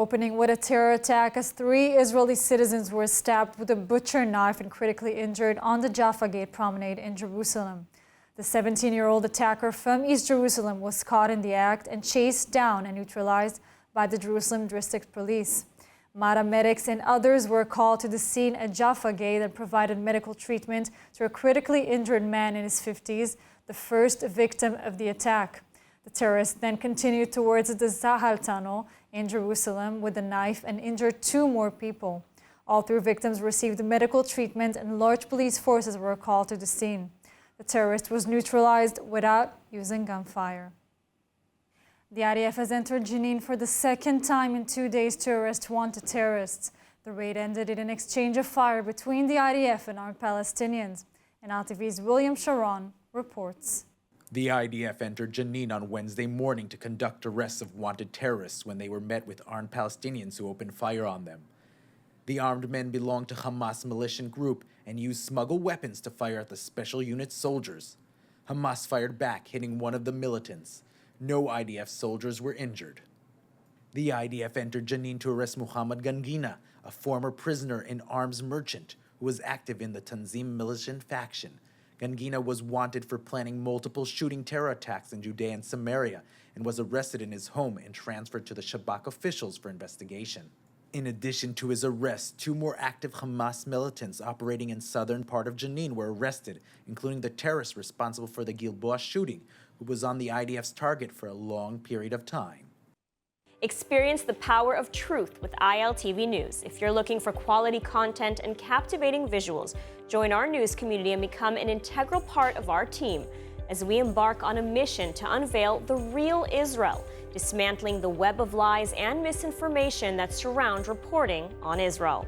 opening with a terror attack as 3 Israeli citizens were stabbed with a butcher knife and critically injured on the Jaffa Gate Promenade in Jerusalem. The 17-year-old attacker from East Jerusalem was caught in the act and chased down and neutralized by the Jerusalem District Police. Medics and others were called to the scene at Jaffa Gate and provided medical treatment to a critically injured man in his 50s, the first victim of the attack. The terrorists then continued towards the Zahal tunnel in Jerusalem with a knife and injured 2 more people. All 3 victims received medical treatment and large police forces were called to the scene. The terrorist was neutralized without using gunfire. The IDF has entered Jenin for the 2nd time in 2 days to arrest wanted terrorists. The raid ended in an exchange of fire between the IDF and armed Palestinians. And ILTV's William Sharon reports. The IDF entered Jenin on Wednesday morning to conduct arrests of wanted terrorists when they were met with armed Palestinians who opened fire on them. The armed men belonged to Hamas militant group and used smuggled weapons to fire at the special unit soldiers. Hamas fired back, hitting one of the militants. No IDF soldiers were injured. The IDF entered Jenin to arrest Muhammad Gangina, a former prisoner and arms merchant who was active in the Tanzim militant faction. Gangina was wanted for planning multiple shooting terror attacks in Judea and Samaria and was arrested in his home and transferred to the Shabak officials for investigation. In addition to his arrest, 2 more active Hamas militants operating in southern part of Jenin were arrested, including the terrorist responsible for the Gilboa shooting, who was on the IDF's target for a long period of time. Experience the power of truth with ILTV News. If you're looking for quality content and captivating visuals, join our news community and become an integral part of our team as we embark on a mission to unveil the real Israel, dismantling the web of lies and misinformation that surround reporting on Israel.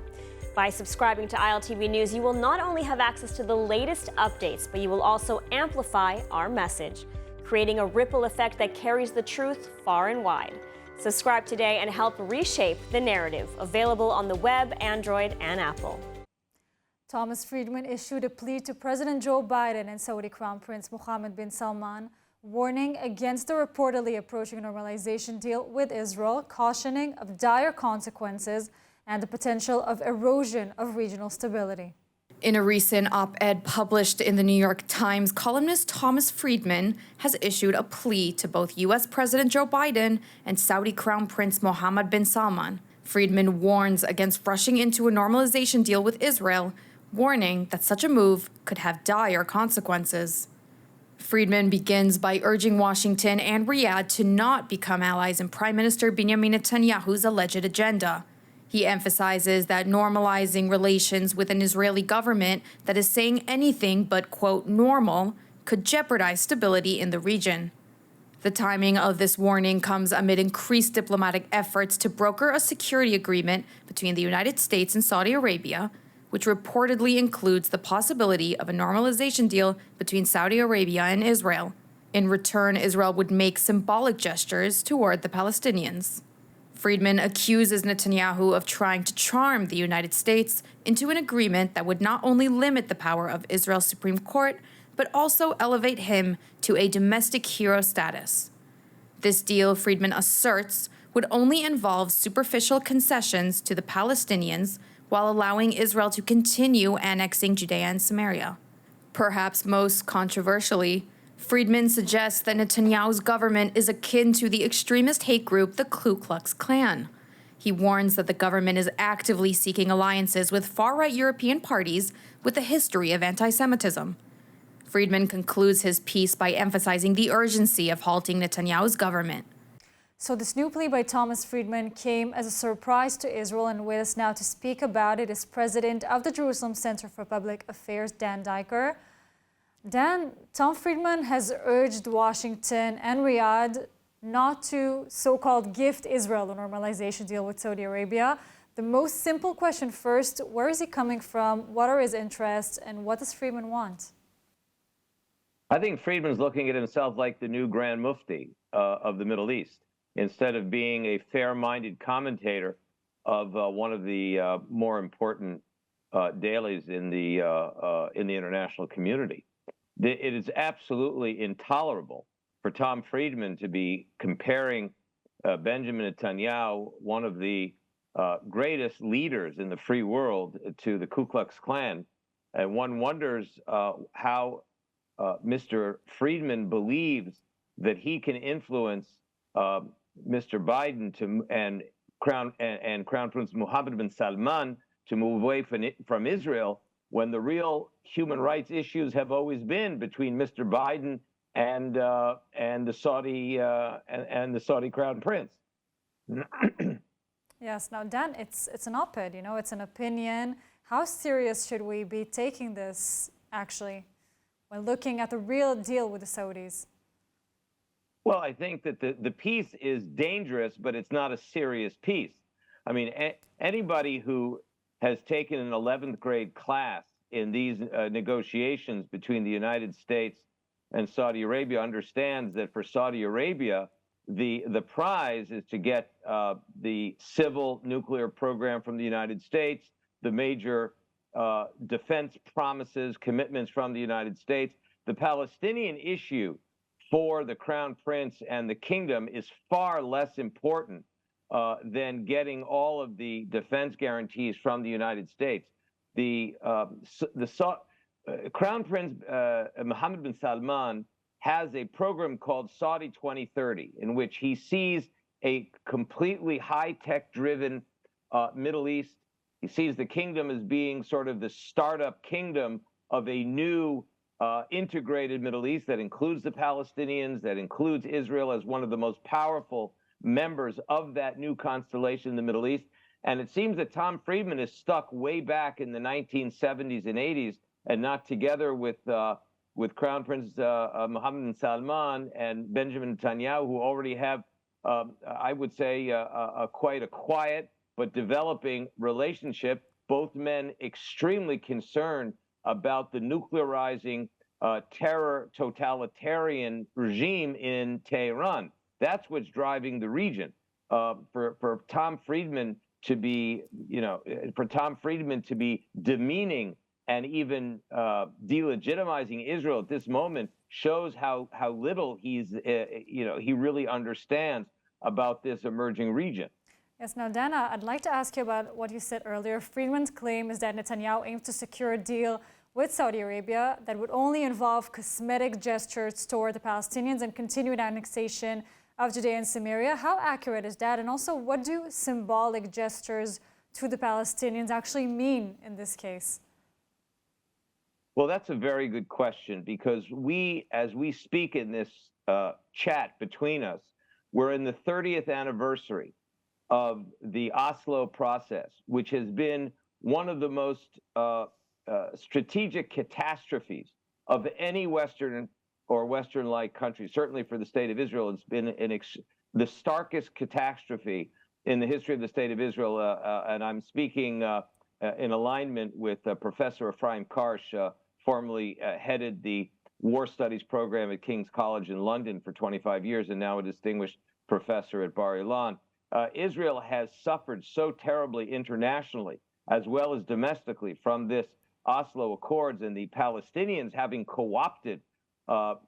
By subscribing to ILTV News, you will not only have access to the latest updates, but you will also amplify our message, creating a ripple effect that carries the truth far and wide. Subscribe today and help reshape the narrative. Available on the web, Android, and Apple. Thomas Friedman issued a plea to President Joe Biden and Saudi Crown Prince Mohammed bin Salman, warning against the reportedly approaching normalization deal with Israel, cautioning of dire consequences and the potential of erosion of regional stability. In a recent op-ed published in the New York Times, columnist Thomas Friedman has issued a plea to both U.S. President Joe Biden and Saudi Crown Prince Mohammed bin Salman. Friedman warns against rushing into a normalization deal with Israel, warning that such a move could have dire consequences. Friedman begins by urging Washington and Riyadh to not become allies in Prime Minister Benjamin Netanyahu's alleged agenda. He emphasizes that normalizing relations with an Israeli government that is saying anything but, quote, normal, could jeopardize stability in the region. The timing of this warning comes amid increased diplomatic efforts to broker a security agreement between the United States and Saudi Arabia, which reportedly includes the possibility of a normalization deal between Saudi Arabia and Israel. In return, Israel would make symbolic gestures toward the Palestinians. Friedman accuses Netanyahu of trying to charm the United States into an agreement that would not only limit the power of Israel's Supreme Court, but also elevate him to a domestic hero status. This deal, Friedman asserts, would only involve superficial concessions to the Palestinians while allowing Israel to continue annexing Judea and Samaria. Perhaps most controversially, Friedman suggests that Netanyahu's government is akin to the extremist hate group the Ku Klux Klan. He warns that the government is actively seeking alliances with far-right European parties with a history of anti-Semitism. Friedman concludes his piece by emphasizing the urgency of halting Netanyahu's government. So this new plea by Thomas Friedman came as a surprise to Israel, and with us now to speak about it is President of the Jerusalem Center for Public Affairs, Dan Dyker. Dan, Tom Friedman has urged Washington and Riyadh not to so-called gift Israel a normalization deal with Saudi Arabia. The most simple question first, where is he coming from? What are his interests? And what does Friedman want? I think Friedman's looking at himself like the new Grand Mufti of the Middle East, instead of being a fair-minded commentator of one of the more important dailies in the international community. It is absolutely intolerable for Tom Friedman to be comparing Benjamin Netanyahu, one of the greatest leaders in the free world, to the Ku Klux Klan. And one wonders how Mr. Friedman believes that he can influence Mr. Biden and Crown Prince Mohammed bin Salman to move away from Israel, when the real human rights issues have always been between Mr. Biden and the Saudi Crown Prince. Yes. Now, Dan, it's an op-ed. It's an opinion. How serious should we be taking this, actually, when looking at the real deal with the Saudis? Well, I think that the piece is dangerous, but it's not a serious piece. I mean, anybody who has taken an 11th grade class in these negotiations between the United States and Saudi Arabia understands that for Saudi Arabia, the prize is to get the civil nuclear program from the United States, the major defense promises, commitments from the United States. The Palestinian issue for the Crown Prince and the kingdom is far less important than getting all of the defense guarantees from the United States. The Crown Prince Mohammed bin Salman has a program called Saudi 2030, in which he sees a completely high-tech driven Middle East. He sees the kingdom as being sort of the startup kingdom of a new integrated Middle East that includes the Palestinians, that includes Israel as one of the most powerful members of that new constellation in the Middle East. And it seems that Tom Friedman is stuck way back in the 1970s and 80s and not together with Crown Prince Mohammed bin Salman and Benjamin Netanyahu, who already have, I would say, quite a quiet but developing relationship. Both men extremely concerned about the nuclearizing terror totalitarian regime in Tehran. That's what's driving the region. For Tom Friedman to be, demeaning and even delegitimizing Israel at this moment shows how little he really understands about this emerging region. Yes. Now, Dana, I'd like to ask you about what you said earlier. Friedman's claim is that Netanyahu aims to secure a deal with Saudi Arabia that would only involve cosmetic gestures toward the Palestinians and continued annexation of Judea and Samaria. How accurate is that? And also, what do symbolic gestures to the Palestinians actually mean in this case? Well, that's a very good question, because as we speak in this chat between us, we're in the 30th anniversary of the Oslo process, which has been one of the most strategic catastrophes of any Western or Western-like country. Certainly for the state of Israel, it's been the starkest catastrophe in the history of the state of Israel. And I'm speaking in alignment with Professor Ephraim Karsh, formerly headed the War Studies program at King's College in London for 25 years and now a distinguished professor at Bar Ilan. Israel has suffered so terribly internationally as well as domestically from this Oslo Accords, and the Palestinians having co-opted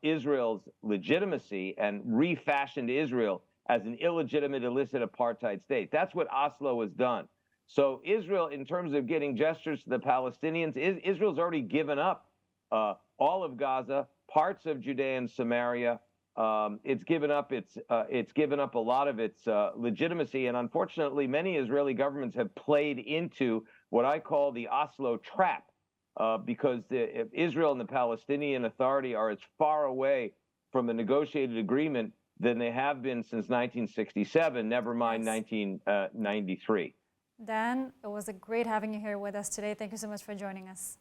Israel's legitimacy and refashioned Israel as an illegitimate, illicit apartheid state. That's what Oslo has done. So Israel, in terms of getting gestures to the Palestinians, Israel's already given up all of Gaza, parts of Judea and Samaria. It's given up a lot of its legitimacy, and unfortunately, many Israeli governments have played into what I call the Oslo trap, because Israel and the Palestinian Authority are as far away from a negotiated agreement than they have been since 1967. Never mind 1993. Dan, it was great having you here with us today. Thank you so much for joining us.